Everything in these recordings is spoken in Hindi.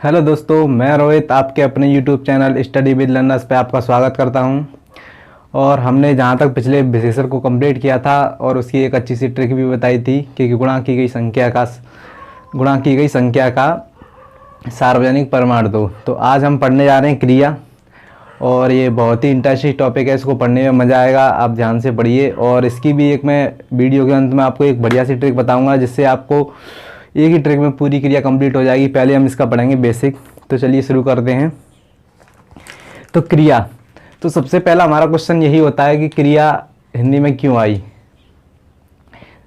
हेलो दोस्तों, मैं रोहित आपके अपने YouTube channel study with learners पे आपका स्वागत करता हूं। और हमने जहां तक पिछले विशेषण को कंप्लीट किया था और उसकी एक अच्छी सी ट्रिक भी बताई थी कि गुणा की गई संख्या का सार्वजनिक परिमाण दो। तो आज हम पढ़ने जा रहे हैं क्रिया, और ये बहुत ही इंटरेस्टिंग टॉपिक है। इसको पढ़ने में मज़ा आएगा, आप ध्यान से पढ़िए। और इसकी भी एक मैं वीडियो के अंत में आपको एक बढ़िया सी ट्रिक बताऊंगा, जिससे आपको एक ही ट्रिक में पूरी क्रिया कंप्लीट हो जाएगी। पहले हम इसका पढ़ेंगे बेसिक। तो चलिए शुरू करते हैं। तो क्रिया, तो सबसे पहला हमारा क्वेश्चन यही होता है कि क्रिया हिंदी में क्यों आई।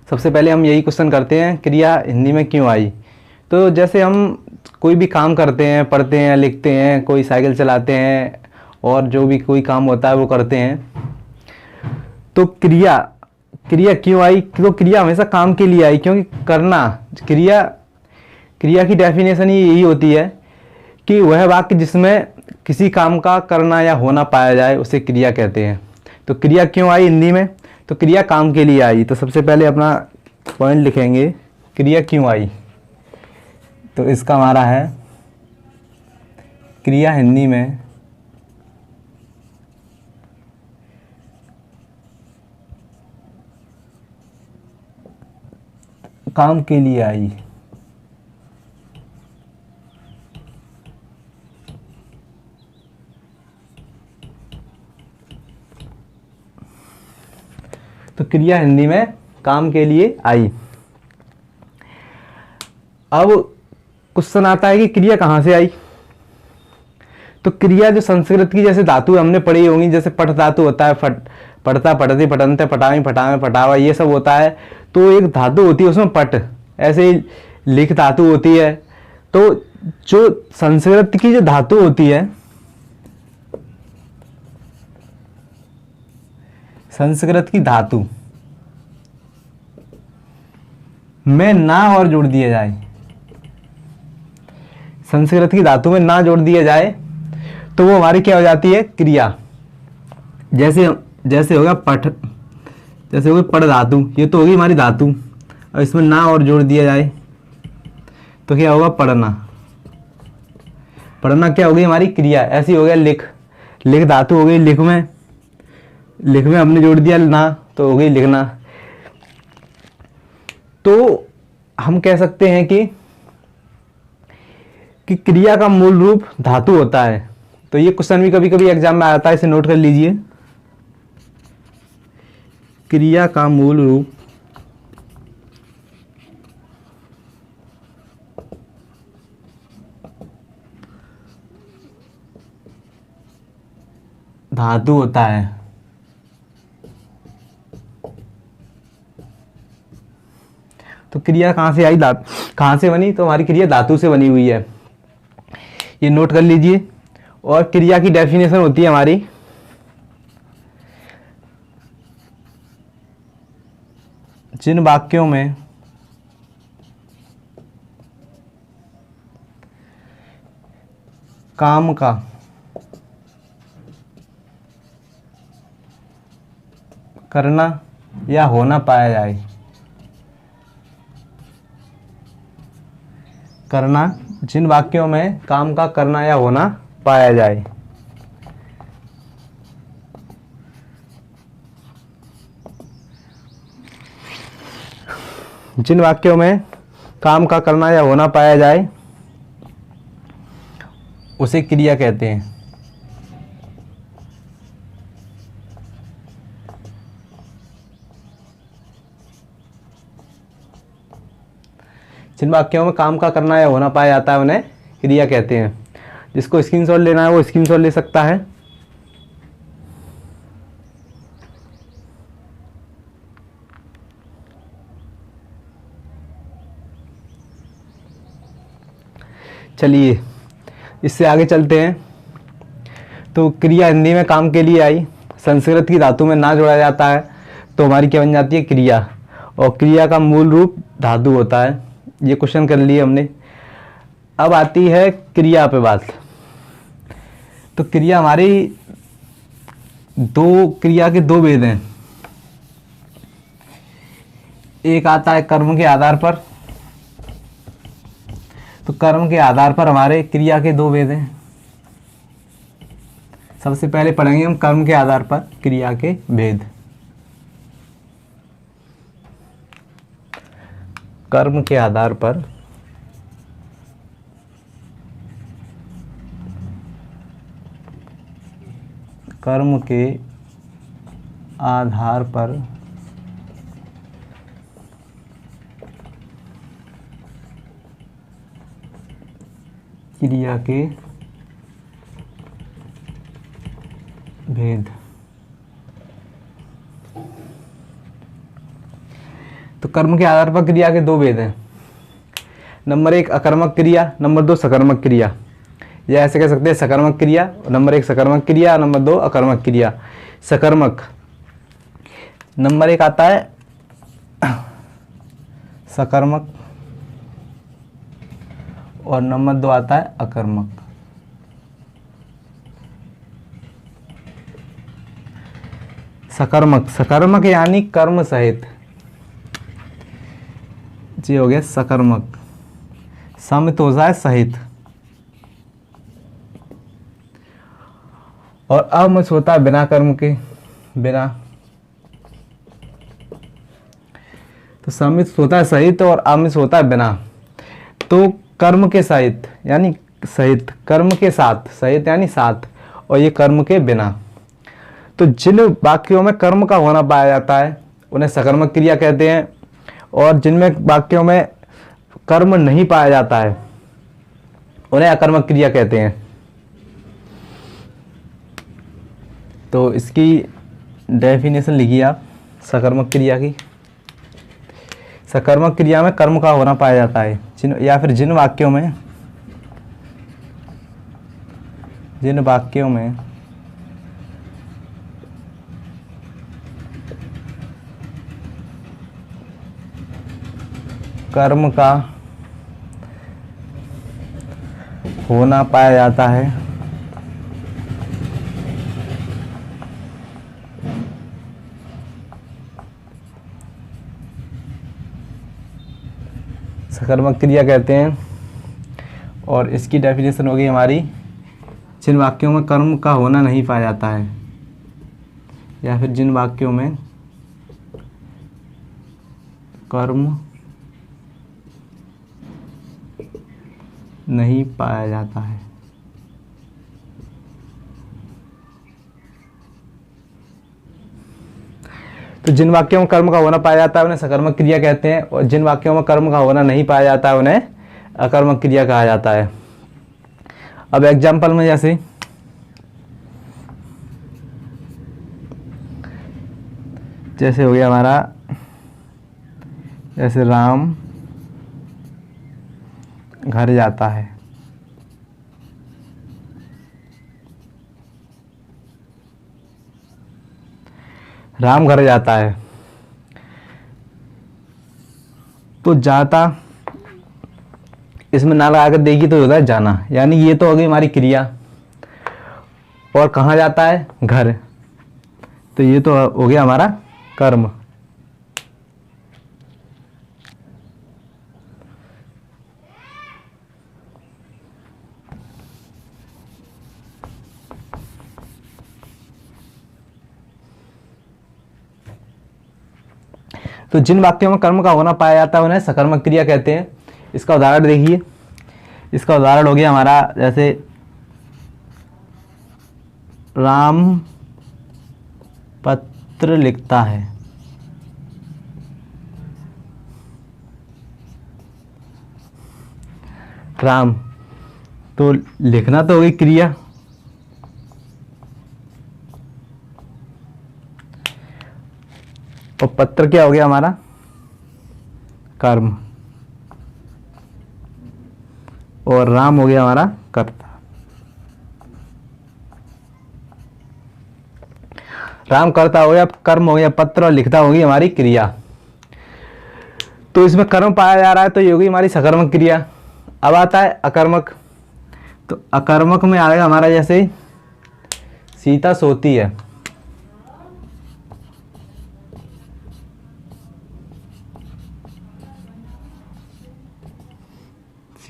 सबसे पहले हम यही क्वेश्चन करते हैं, क्रिया हिंदी में क्यों आई। तो जैसे हम कोई भी काम करते हैं, पढ़ते हैं, लिखते हैं, कोई साइकिल चलाते हैं और जो भी कोई काम होता है वो करते हैं। तो क्रिया क्यों आई। तो क्रिया हमेशा काम के लिए आई, क्योंकि क्रिया की डेफिनेशन ही यही होती है कि वह वाक्य जिसमें किसी काम का करना या होना पाया जाए उसे क्रिया कहते हैं। तो क्रिया क्यों आई हिंदी में, तो क्रिया काम के लिए आई। तो सबसे पहले अपना पॉइंट लिखेंगे, क्रिया क्यों आई। तो इसका हमारा है, क्रिया हिंदी में काम के लिए आई। तो क्रिया हिंदी में काम के लिए आई। अब क्वेश्चन आता है कि क्रिया कहाँ से आई। तो क्रिया जो संस्कृत की जैसे धातु हमने पढ़ी होंगी, जैसे पठ धातु होता है, पढ़ता, पढ़ती, पठनते, पठावी, पठावे, पठावा, ये सब होता है। तो एक धातु होती है उसमें पठ, ऐसे ही लिख धातु होती है। तो जो संस्कृत की जो धातु होती है, संस्कृत की धातु में ना और जोड़ दिया जाए, संस्कृत की धातु में ना जोड़ दिया जाए तो वो हमारी क्या हो जाती है, क्रिया। जैसे होगा पठ, जैसे होगी पढ़ धातु, ये तो होगी हमारी धातु, और इसमें ना और जोड़ दिया जाए तो क्या होगा, पढ़ना। पढ़ना क्या होगी, हमारी क्रिया। ऐसी हो गया लिख धातु हो गई, लिख में हमने जोड़ दिया ना तो हो गई लिखना। तो हम कह सकते हैं कि क्रिया का मूल रूप धातु होता है। तो ये क्वेश्चन भी कभी कभी एग्जाम में आता है, इसे नोट कर लीजिए। क्रिया का मूल रूप धातु होता है। तो क्रिया कहाँ से आई, कहाँ से बनी, तो हमारी क्रिया धातु से बनी हुई है, ये नोट कर लीजिए। और क्रिया की डेफिनेशन होती है हमारी, जिन वाक्यों में काम का करना या होना पाया जाए, जिन वाक्यों में काम का करना या होना पाया जाए, जिन वाक्यों में काम का करना या होना पाया जाए उसे क्रिया कहते हैं। जिन वाक्यों में काम का करना या होना पाया जाता है उन्हें क्रिया कहते हैं। जिसको स्क्रीनशॉट लेना है वो स्क्रीनशॉट ले सकता है। चलिए इससे आगे चलते हैं। तो क्रिया हिंदी में काम के लिए आई, संस्कृत की धातु में ना जोड़ा जाता है तो हमारी क्या बन जाती है, क्रिया। और क्रिया का मूल रूप धातु होता है। ये क्वेश्चन कर लिए हमने। अब आती है क्रिया पे बात। तो क्रिया हमारी क्रिया के दो भेद हैं। एक आता है कर्म के आधार पर, तो कर्म के आधार पर हमारे क्रिया के दो भेद हैं। सबसे पहले पढ़ेंगे हम कर्म के आधार पर क्रिया के भेद। कर्म के आधार पर कर्म के आधार पर क्रिया के भेद। तो कर्म के आधार पर क्रिया के दो भेद हैं। नंबर 1 अकर्मक क्रिया, नंबर 2 सकर्मक क्रिया। या ऐसे कह सकते हैं सकर्मक क्रिया, नंबर 1 सकर्मक क्रिया, नंबर 2 अकर्मक क्रिया। सकर्मक नंबर 1 आता है सकर्मक और नंबर 2 आता है अकर्मक। सकर्मक, सकर्मक यानी कर्म सहित, जी हो गया सकर्मक। समित हो जाए सहित, और अमित होता है बिना कर्म के, बिना। तो समित होता है सहित और अमित होता है बिना। तो कर्म के सहित यानी सहित, कर्म के साथ, सहित यानी साथ, और ये कर्म के बिना। तो जिन वाक्यों में कर्म का होना पाया जाता है उन्हें सकर्मक क्रिया कहते हैं, और जिनमें वाक्यों में कर्म नहीं पाया जाता है उन्हें अकर्मक क्रिया कहते हैं। तो इसकी डेफिनेशन लिखिए आप सकर्मक क्रिया की। सकर्मक क्रिया में कर्म का होना पाया जाता है या फिर जिन वाक्यों में कर्म का होना पाया जाता है सकर्मक क्रिया कहते हैं। और इसकी डेफिनेशन होगी हमारी, जिन वाक्यों में कर्म का होना नहीं पाया जाता है या फिर जिन वाक्यों में कर्म नहीं पाया जाता है। तो जिन वाक्यों में कर्म का होना पाया जाता है उन्हें सकर्मक क्रिया कहते हैं, और जिन वाक्यों में कर्म का होना नहीं पाया जाता है उन्हें अकर्मक क्रिया कहा जाता है। अब एग्जाम्पल में जैसे हो गया हमारा, जैसे राम घर जाता है। राम घर जाता है, तो जाता इसमें ना लगा कर देखिए तो होता है जाना, यानी ये तो हो गई हमारी क्रिया। और कहाँ जाता है? घर। तो ये तो हो गया हमारा कर्म। तो जिन वाक्यों में कर्म का होना पाया जाता है उन्हें सकर्मक क्रिया कहते हैं। इसका उदाहरण देखिए, इसका उदाहरण हो गया हमारा, जैसे राम पत्र लिखता है। राम, तो लिखना तो हो गई क्रिया, और पत्र क्या हो गया हमारा? कर्म, और राम हो गया हमारा कर्ता। राम कर्ता हो गया, कर्म हो गया पत्र, और लिखता होगी हमारी क्रिया। तो इसमें कर्म पाया जा रहा है तो ये होगी हमारी सकर्मक क्रिया। अब आता है अकर्मक। तो अकर्मक में आएगा हमारा, जैसे सीता सोती है।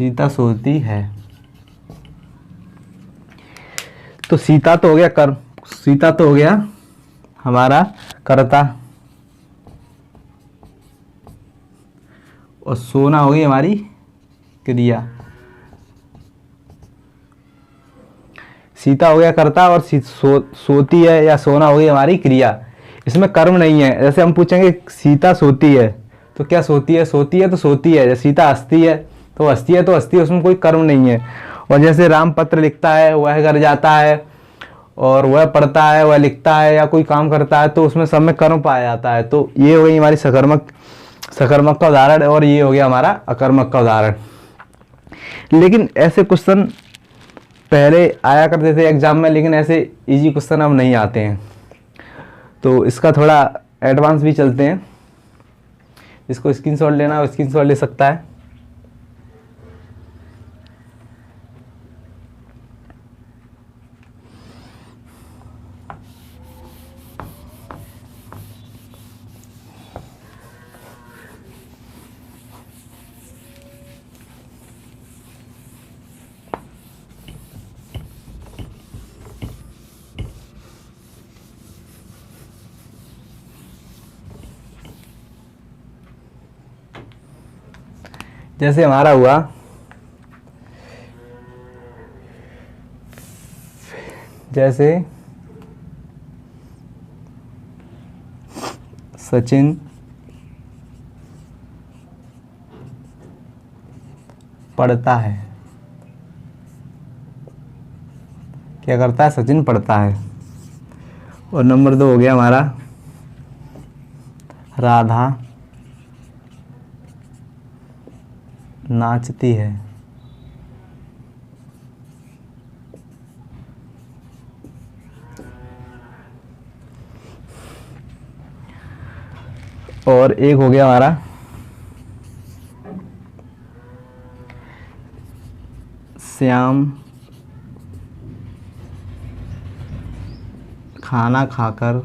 सीता सोती है। तो सीता तो हो गया कर्म, सीता तो हो गया हमारा कर्ता, और सोना हो गई हमारी क्रिया। सीता हो गया कर्ता और सोती है या सोना हो गई हमारी क्रिया। इसमें कर्म नहीं है। जैसे हम पूछेंगे सीता सोती है तो क्या सोती है? सोती है तो सोती है। जैसे सीता हंसती है तो हंसती है तो हंसती है, उसमें कोई कर्म नहीं है। और जैसे राम पत्र लिखता है, वह घर जाता है, और वह पढ़ता है, वह लिखता है या कोई काम करता है, तो उसमें सब में कर्म पाया जाता है। तो ये हो गई हमारी सकर्मक का उदाहरण, और ये हो गया हमारा अकर्मक का उदाहरण। लेकिन ऐसे क्वेश्चन पहले आया करते थे एग्जाम में, लेकिन ऐसे इजी क्वेश्चन अब नहीं आते हैं। तो इसका थोड़ा एडवांस भी चलते हैं। इसको स्क्रीनशॉट लेना हो स्क्रीनशॉट ले सकता है। जैसे हमारा हुआ जैसे सचिन पढ़ता है। क्या करता है? सचिन पढ़ता है। और नंबर 2 हो गया हमारा राधा नाचती है। और एक हो गया हमारा श्याम खाना खाकर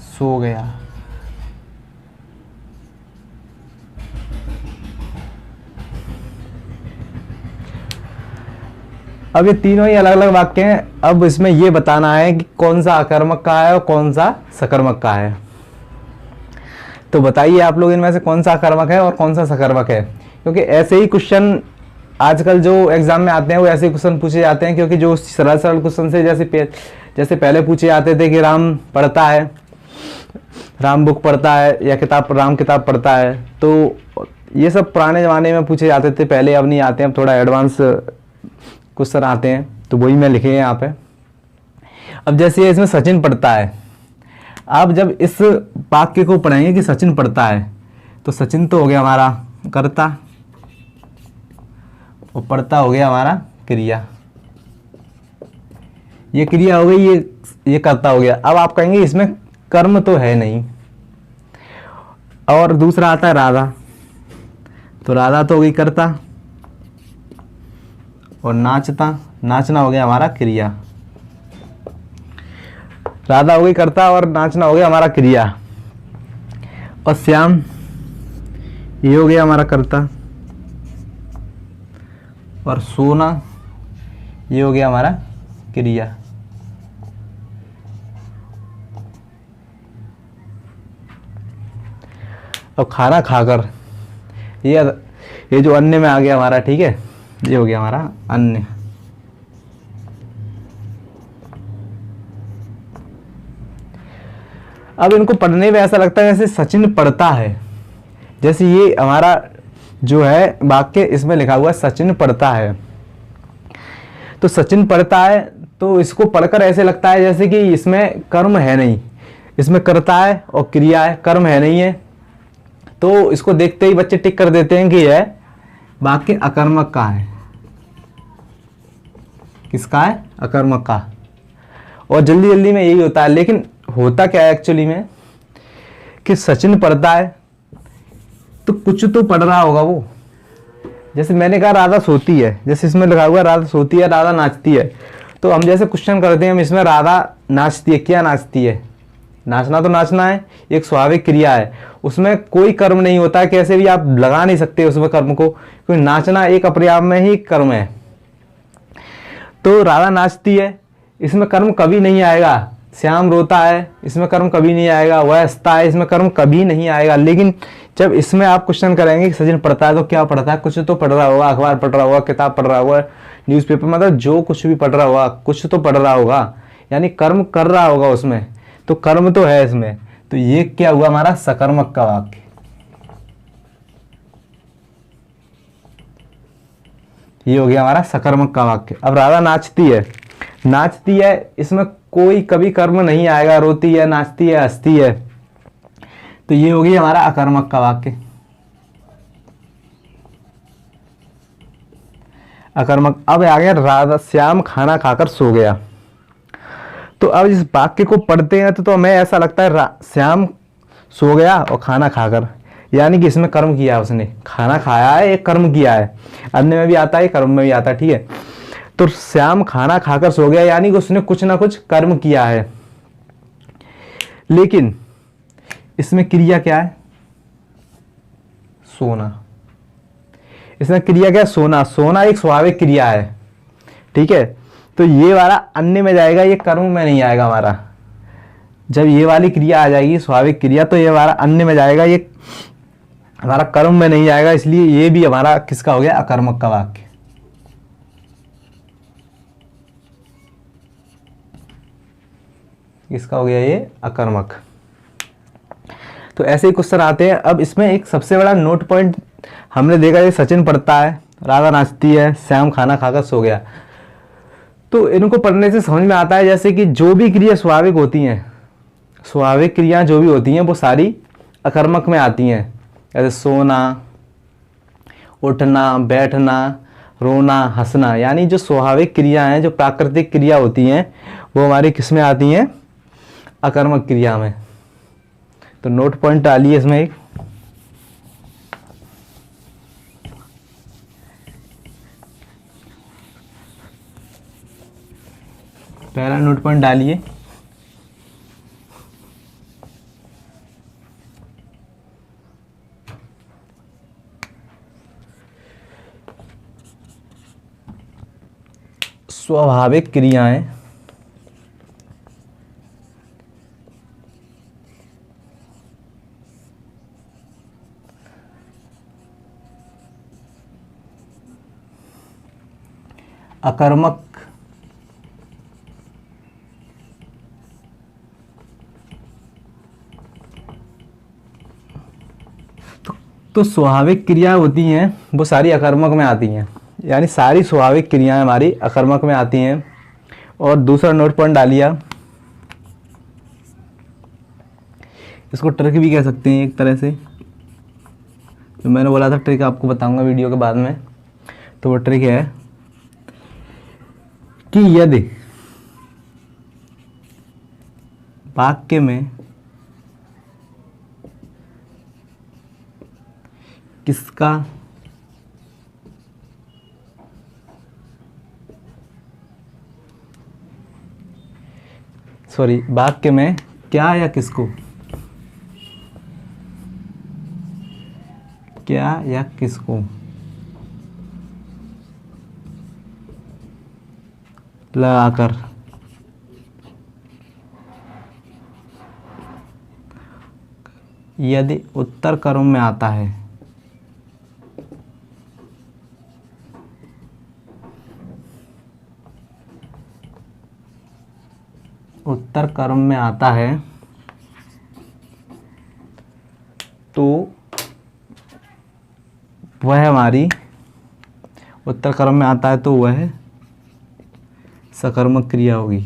सो गया। अब ये तीनों ही अलग अलग वाक्य हैं। अब इसमें ये बताना है कि कौन सा अकर्मक का है और कौन सा सकर्मक का है। तो बताइए आप लोग इनमें से कौन सा अकर्मक है और कौन सा सकर्मक है, क्योंकि ऐसे ही क्वेश्चन आजकल जो एग्जाम में आते हैं वो ऐसे क्वेश्चन पूछे जाते हैं। क्योंकि जो सरल सरल क्वेश्चन से जैसे पहले पूछे जाते थे कि राम पढ़ता है, राम बुक पढ़ता है या राम किताब पढ़ता है, तो ये सब पुराने ज़माने में पूछे जाते थे पहले, अब नहीं आते हैं। अब थोड़ा एडवांस क्वेश्चन आते हैं, तो वही मैं लिखे हैं यहाँ पे। अब जैसे इसमें सचिन पढ़ता है, आप जब इस वाक्य को पढ़ेंगे कि सचिन पढ़ता है, तो सचिन तो हो गया हमारा कर्ता और पढ़ता हो गया हमारा क्रिया। ये क्रिया हो गई, ये कर्ता हो गया। अब आप कहेंगे इसमें कर्म तो है नहीं। और दूसरा आता है राधा, तो राधा तो हो गई कर्ता और नाचना हो गया हमारा क्रिया। राधा हो गई कर्ता और नाचना हो गया हमारा क्रिया। और श्याम ये हो गया हमारा कर्ता और सोना ये हो गया हमारा क्रिया। और खाना खाकर ये जो अन्य में आ गया हमारा, ठीक है, ये हो गया हमारा अन्य। अब इनको पढ़ने में ऐसा लगता है जैसे सचिन पढ़ता है। जैसे ये हमारा जो है वाक्य इसमें लिखा हुआ है सचिन पढ़ता है, तो सचिन पढ़ता है, तो इसको पढ़कर ऐसे लगता है जैसे कि इसमें कर्म है नहीं। इसमें कर्ता है और क्रिया है, कर्म है नहीं है। तो इसको देखते ही बच्चे टिक कर देते हैं कि यह वाक्य अकर्मक का है। किसका है? अकर्मक का। और जल्दी जल्दी में यही होता है। लेकिन होता क्या है एक्चुअली में कि सचिन पढ़ता है तो कुछ तो पढ़ रहा होगा वो। जैसे मैंने कहा राधा सोती है, जैसे इसमें लिखा हुआ राधा सोती है, राधा नाचती है, तो हम जैसे क्वेश्चन करते हैं हम इसमें राधा नाचती है, क्या नाचती है? नाचना तो नाचना है, एक स्वाभाविक क्रिया है। उसमें कोई कर्म नहीं होता है, कैसे भी आप लगा नहीं सकते उसमें कर्म को, क्योंकि नाचना एक अपने आप में ही कर्म है। तो राधा नाचती है, इसमें कर्म कभी नहीं आएगा। श्याम रोता है, इसमें कर्म कभी नहीं आएगा। वह हंसता है, इसमें कर्म कभी नहीं आएगा। लेकिन जब इसमें आप क्वेश्चन करेंगे कि सचिन पढ़ता है तो क्या पढ़ता है, कुछ तो पढ़ रहा होगा, अखबार पढ़ रहा होगा, किताब पढ़ रहा होगा, न्यूज़पेपर, मतलब जो कुछ भी पढ़ रहा होगा, कुछ तो पढ़ रहा होगा, यानी कर्म कर रहा होगा उसमें, तो कर्म तो है इसमें। तो ये क्या हुआ हमारा सकर्मक का वाक्य। ये हो गया हमारा सकर्मक का वाक्य। अब राधा नाचती है, इसमें कोई कभी कर्म नहीं आएगा। रोती है, नाचती है, हंसती है, तो ये हो गया हमारा अकर्मक का वाक्य। अकर्मक। अब आ गया राधा श्याम खाना खाकर सो गया। तो अब इस वाक्य को पढ़ते हैं तो हमें ऐसा लगता है श्याम सो गया और खाना खाकर, यानी कि इसमें कर्म किया है, उसने खाना खाया है, एक कर्म किया है। अन्य में भी आता है, कर्म में भी आता है, ठीक है। तो श्याम खाना खाकर सो गया, यानी कि उसने कुछ ना कुछ कर्म किया है। लेकिन इसमें क्रिया क्या है? सोना। इसमें क्रिया क्या है? सोना। सोना एक स्वाभाविक क्रिया है, ठीक है। तो ये वाला अन्य में जाएगा, ये कर्म में नहीं आएगा हमारा। जब ये वाली क्रिया आ जाएगी स्वाभाविक क्रिया, तो ये हमारा अन्य में जाएगा, ये हमारा कर्म में नहीं आएगा। इसलिए ये भी हमारा किसका हो गया? अकर्मक का वाक्य। किसका हो गया? ये अकर्मक। तो ऐसे ही क्वेश्चन आते हैं। अब इसमें एक सबसे बड़ा नोट पॉइंट हमने देखा, ये सचिन पढ़ता है, राधा नाचती है, श्याम खाना खाकर सो गया। तो इनको पढ़ने से समझ में आता है जैसे कि जो भी क्रिया स्वाभाविक होती हैं, स्वाभाविक क्रियाएं जो भी होती हैं वो सारी अकर्मक में आती हैं। जैसे सोना, उठना, बैठना, रोना, हंसना, यानी जो स्वाभाविक क्रिया हैं, जो प्राकृतिक क्रिया होती हैं, वो हमारी किस में आती हैं? अकर्मक क्रिया में। तो नोट पॉइंट डालिए इसमें एक। पहला नोट पॉइंट डालिए, स्वाभाविक क्रियाएं अकर्मक तो स्वाभाविक क्रिया होती हैं वो सारी अकर्मक में आती हैं, यानी सारी स्वाभाविक क्रियाएं हमारी अकर्मक में आती हैं। और दूसरा नोट पॉइंट डालिए, इसको ट्रिक भी कह सकते हैं एक तरह से। जो मैंने बोला था ट्रिक आपको बताऊंगा वीडियो के बाद में। तो वो ट्रिक है कि यदि वाक्य में किसका वाक्य में क्या या किसको, क्या या किसको लगाकर यदि उत्तर कर्म में आता है, उत्तर कर्म में आता है, तो वह हमारी उत्तर कर्म में आता है तो वह सकर्मक क्रिया होगी।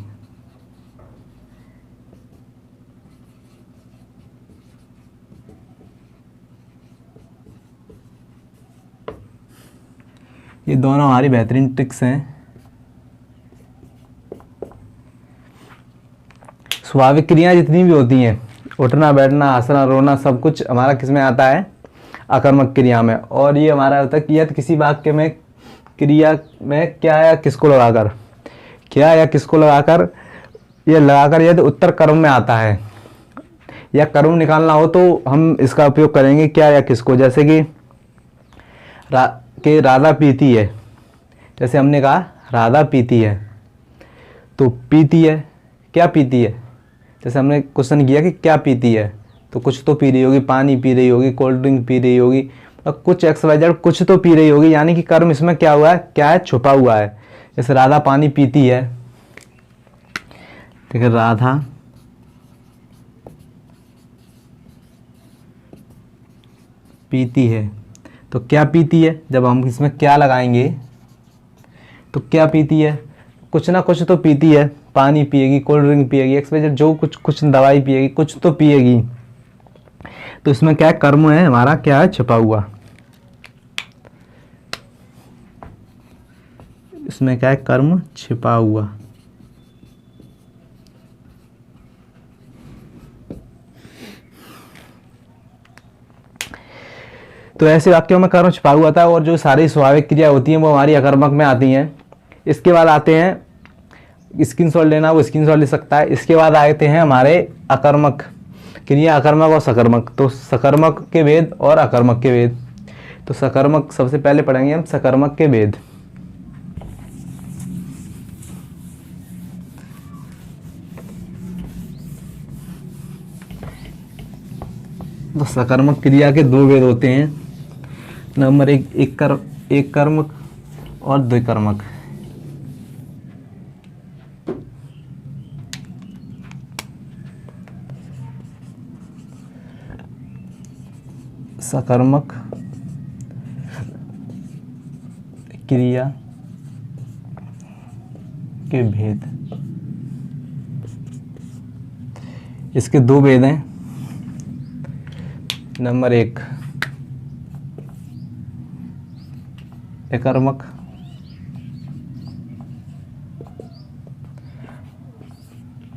ये दोनों हमारी बेहतरीन ट्रिक्स हैं। स्वाभाविक क्रियाएं जितनी भी होती हैं, उठना, बैठना, हंसना, रोना, सब कुछ हमारा किस में आता है? अकर्मक क्रिया में। और ये हमारा होता है कि यदि किसी वाक्य में क्रिया में क्या या किसको लगाकर, क्या या किसको लगाकर, ये लगाकर यदि उत्तर कर्म में आता है, या कर्म निकालना हो तो हम इसका उपयोग करेंगे क्या या किसको। जैसे कि राधा पीती है, जैसे हमने कहा राधा पीती है, तो पीती है, क्या पीती है, जैसे हमने क्वेश्चन किया कि क्या पीती है, तो कुछ तो पी रही होगी, पानी पी रही होगी, कोल्ड ड्रिंक पी रही होगी, और कुछ XYZ कुछ तो पी रही होगी, यानी कि कर्म इसमें क्या हुआ है, क्या है, छुपा हुआ है। जैसे राधा पानी पीती है, ठीक है, राधा पीती है, तो क्या पीती है, जब हम इसमें क्या लगाएंगे तो क्या पीती है, कुछ ना कुछ तो पीती है, पानी पिएगी, कोल्ड ड्रिंक पिएगी, XYZ जो कुछ दवाई पिएगी, कुछ तो पिएगी। तो इसमें क्या है, कर्म है हमारा, क्या है, छिपा हुआ। इसमें क्या है, कर्म छिपा हुआ। तो ऐसे वाक्यों में कर्म छिपा हुआ था, और जो सारी स्वाभाविक क्रिया होती हैं वो हमारी अकर्मक में आती हैं। इसके बाद आते हैं, स्क्रीनशॉट लेना वो स्क्रीनशॉट ले सकता है। इसके बाद आते हैं हमारे अकर्मक क्रिया, अकर्मक और सकर्मक। तो सकर्मक के वेद और अकर्मक के वेद। तो सकर्मक सबसे पहले पढ़ेंगे हम सकर्मक के वेद। तो सकर्मक क्रिया के दो वेद होते हैं। नंबर एक कर्मक और द्विकर्मक। सकर्मक क्रिया के भेद, इसके दो भेद हैं। नंबर एक एकर्मक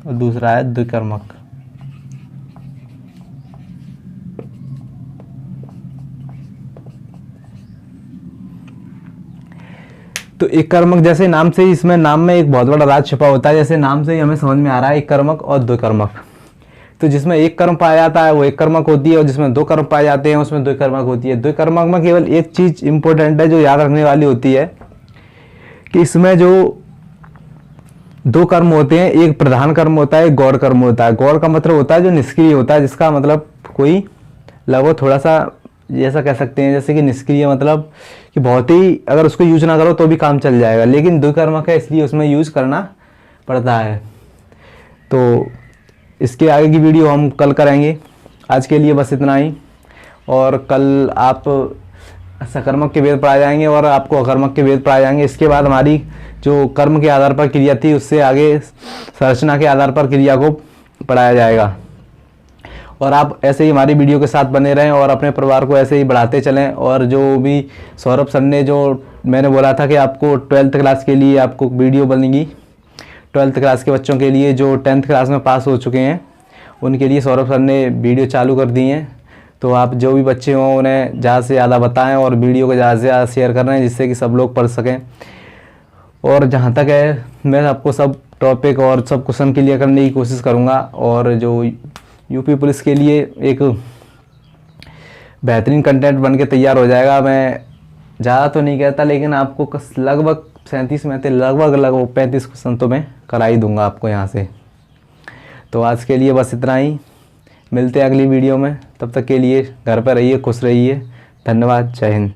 और दूसरा है द्विकर्मक। तो एक कर्मक, जैसे नाम से ही, इसमें नाम में एक बहुत बड़ा राज छिपा होता है। जैसे नाम से ही हमें समझ में आ रहा है एक कर्मक और द्विकर्मक। तो जिसमें एक कर्म पाया जाता है वो एक कर्मक होती है, और जिसमें दो कर्म पाए जाते हैं उसमें द्विकर्मक होती है। द्विकर्मक में केवल एक चीज इंपॉर्टेंट है जो याद रखने वाली होती है कि इसमें जो दो कर्म होते हैं, एक प्रधान कर्म होता है, एक गौर कर्म होता है। गौर का मतलब होता है जो निष्क्रिय होता है, जिसका मतलब कोई लगभग थोड़ा सा ऐसा कह सकते हैं जैसे कि निष्क्रिय, मतलब कि बहुत ही अगर उसको यूज ना करो तो भी काम चल जाएगा। लेकिन द्विकर्मक है इसलिए उसमें यूज करना पड़ता है। तो इसके आगे की वीडियो हम कल करेंगे। आज के लिए बस इतना ही, और कल आप सकर्मक के वेद पढ़ाए जाएंगे और आपको अकर्मक के वेद पढ़ाए जाएंगे। इसके बाद हमारी जो कर्म के आधार पर क्रिया थी उससे आगे संरचना के आधार पर क्रिया को पढ़ाया जाएगा। और आप ऐसे ही हमारी वीडियो के साथ बने रहें और अपने परिवार को ऐसे ही बढ़ाते चलें। और जो भी सौरभ सर ने जो मैंने बोला था कि आपको 12th क्लास के लिए आपको वीडियो बनेगी, 12th क्लास के बच्चों के लिए जो 10th क्लास में पास हो चुके हैं उनके लिए सौरभ सर ने वीडियो चालू कर दी हैं। तो आप जो भी बच्चे हों उन्हें ज़्यादा से ज़्यादा बताएं और वीडियो को ज़्यादा से ज़्यादा शेयर कर रहे हैं, जिससे कि सब लोग पढ़ सकें। और जहाँ तक है मैं आपको सब टॉपिक और सब क्वेश्चन क्लियर करने की कोशिश करूँगा। और जो यूपी पुलिस के लिए एक बेहतरीन कंटेंट बन के तैयार हो जाएगा। मैं ज़्यादा तो नहीं कहता, लेकिन आपको लगभग 37 में थे, लगभग 35 क्वेश्चन तो मैं करा ही दूंगा आपको यहाँ से। तो आज के लिए बस इतना ही, मिलते हैं अगली वीडियो में। तब तक के लिए घर पर रहिए, खुश रहिए। धन्यवाद, जय हिंद।